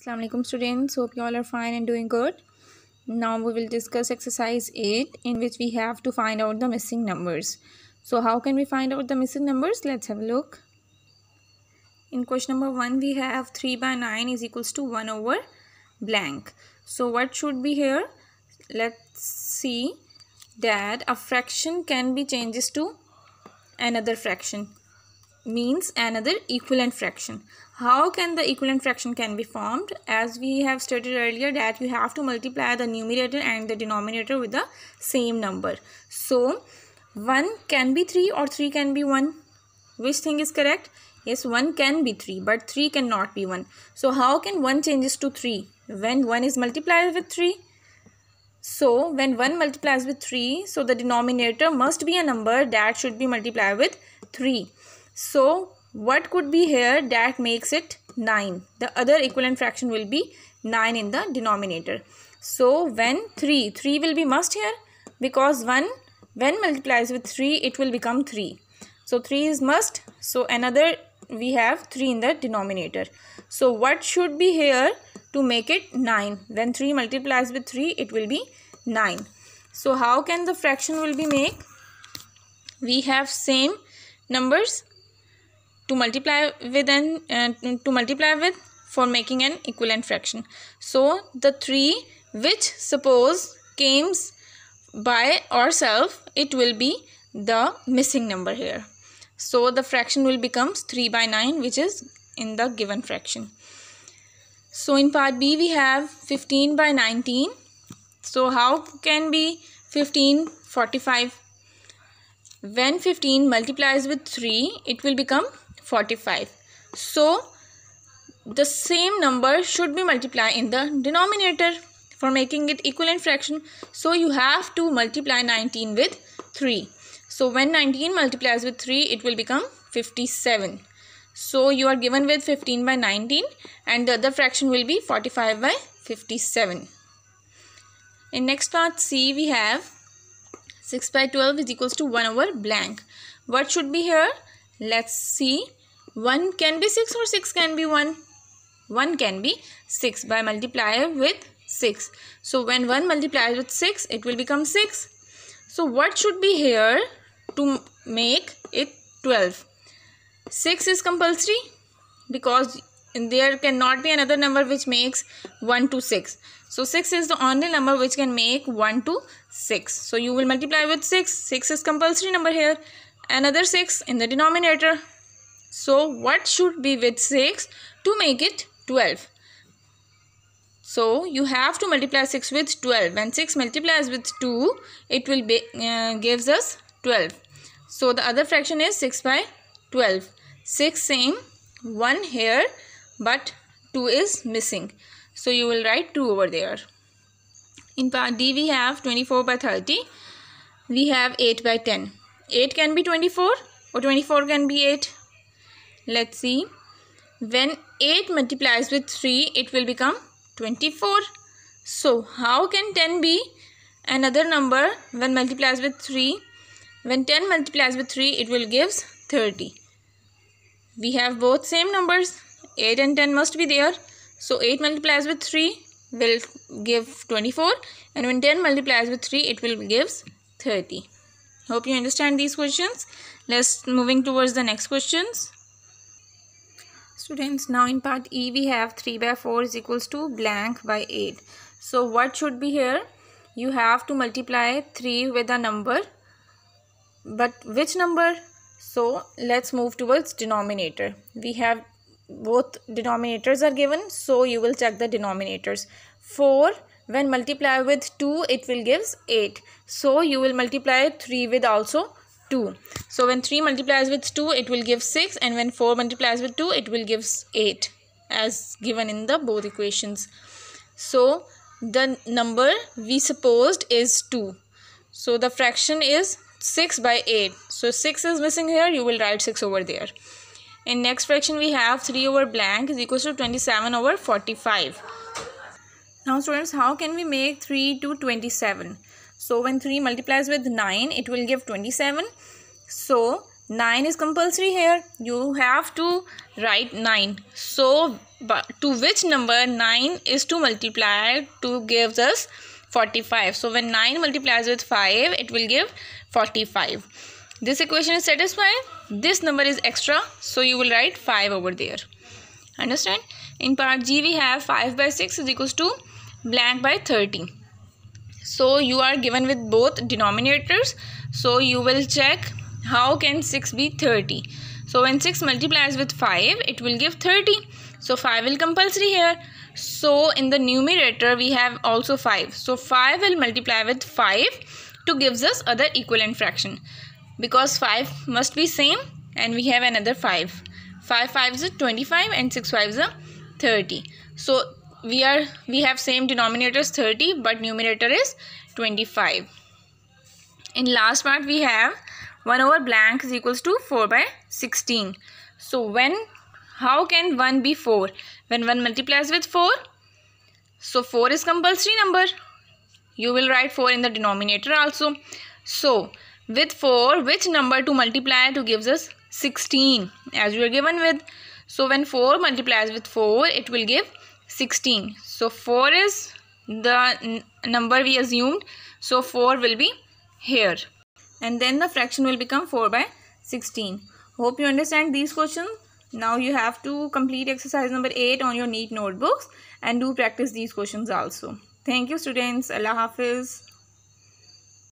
Assalamu alaikum students, hope you all are fine and doing good. Now we will discuss exercise 8 in which we have to find out the missing numbers. So how can we find out the missing numbers? Let's have a look. In question number 1 we have 3 by 9 is equals to 1 over blank. So what should be here? Let's see that a fraction can be changes to another fraction, means another equivalent fraction. How can the equivalent fraction can be formed? As we have stated earlier that you have to multiply the numerator and the denominator with the same number. So 1 can be 3 or 3 can be 1. Which thing is correct? Yes, 1 can be 3 but 3 cannot be 1. So how can 1 changes to 3? When 1 is multiplied with 3. So when 1 multiplies with 3, so the denominator must be a number that should be multiplied with 3. So what could be here that makes it 9? The other equivalent fraction will be 9 in the denominator. So when 3 will be must here, because 1 when multiplies with 3 it will become 3. So 3 is must. So another we have 3 in the denominator. So what should be here to make it 9? When 3 multiplies with 3 it will be 9. So how can the fraction will be made? We have same numbers to multiply with for making an equivalent fraction. So the 3 which suppose came by ourselves, it will be the missing number here. So the fraction will becomes 3 by 9 which is in the given fraction. So in part B we have 15 by 19. So how can be 15 45? When 15 multiplies with 3 it will become 45. So the same number should be multiplied in the denominator for making it equivalent fraction. So you have to multiply 19 with 3. So when 19 multiplies with 3 it will become 57. So you are given with 15 by 19 and the other fraction will be 45 by 57. In next part C we have 6 by 12 is equals to 1 over blank. What should be here? Let's see. 1 can be 6 or 6 can be 1. 1 can be 6 by multiplier with 6. So when 1 multiplies with 6 it will become 6. So what should be here to make it 12? 6 is compulsory because there cannot be another number which makes 1 to 6. So 6 is the only number which can make 1 to 6. So you will multiply with 6. 6 is compulsory number here. Another 6 in the denominator. So what should be with 6 to make it 12? So you have to multiply 6 with 12. When 6 multiplies with 2, it will be gives us 12. So the other fraction is 6 by 12. 6 same, 1 here, but 2 is missing. So you will write 2 over there. In part D we have 24 by 30. We have 8 by 10. 8 can be 24 or 24 can be 8. Let's see. When 8 multiplies with 3 it will become 24. So how can 10 be another number when multiplies with 3? When 10 multiplies with 3 it will gives 30. We have both same numbers. 8 and 10 must be there. So 8 multiplies with 3 will give 24 and when 10 multiplies with 3 it will gives 30. Hope you understand these questions. Let's moving towards the next questions. Students, now in part E we have 3 by 4 is equals to blank by 8. So what should be here? You have to multiply 3 with a number. But which number? So let's move towards denominator. We have both denominators are given, so you will check the denominators. 4 when multiply with 2 it will gives 8. So you will multiply 3 with also 2. So when 3 multiplies with 2 it will give 6 and when 4 multiplies with 2 it will give 8 as given in the both equations. So the number we supposed is 2. So the fraction is 6 by 8. So 6 is missing here, you will write 6 over there. In next fraction we have 3 over blank is equals to 27 over 45. Now students, how can we make 3 to 27? So when 3 multiplies with 9 it will give 27. So 9 is compulsory here. You have to write 9. So but to which number 9 is to multiply to gives us 45. So when 9 multiplies with 5, it will give 45. This equation is satisfied. This number is extra, so you will write 5 over there. Understand? In part G, we have 5 by 6 is equals to blank by 30. So you are given with both denominators. So you will check how can 6 be 30. So when 6 multiplies with 5, it will give 30. So 5 will compulsory here. So in the numerator, we have also 5. So 5 will multiply with 5 to gives us other equivalent fraction. Because 5 must be same and we have another 5. 5 5s is 25 and 6 5s is 30. So we have same denominators 30 but numerator is 25. In last part we have 1 over blank is equals to 4 by 16. So how can 1 be 4? When 1 multiplies with 4, so 4 is compulsory number. You will write 4 in the denominator also. So with 4, which number to multiply to gives us 16 as we are given with. So when 4 multiplies with 4, it will give 16. So 4 is the number we assumed. So 4 will be here. And then the fraction will become 4 by 16. Hope you understand these questions. Now you have to complete exercise number 8 on your neat notebooks and do practice these questions also. Thank you students. Allah Hafiz.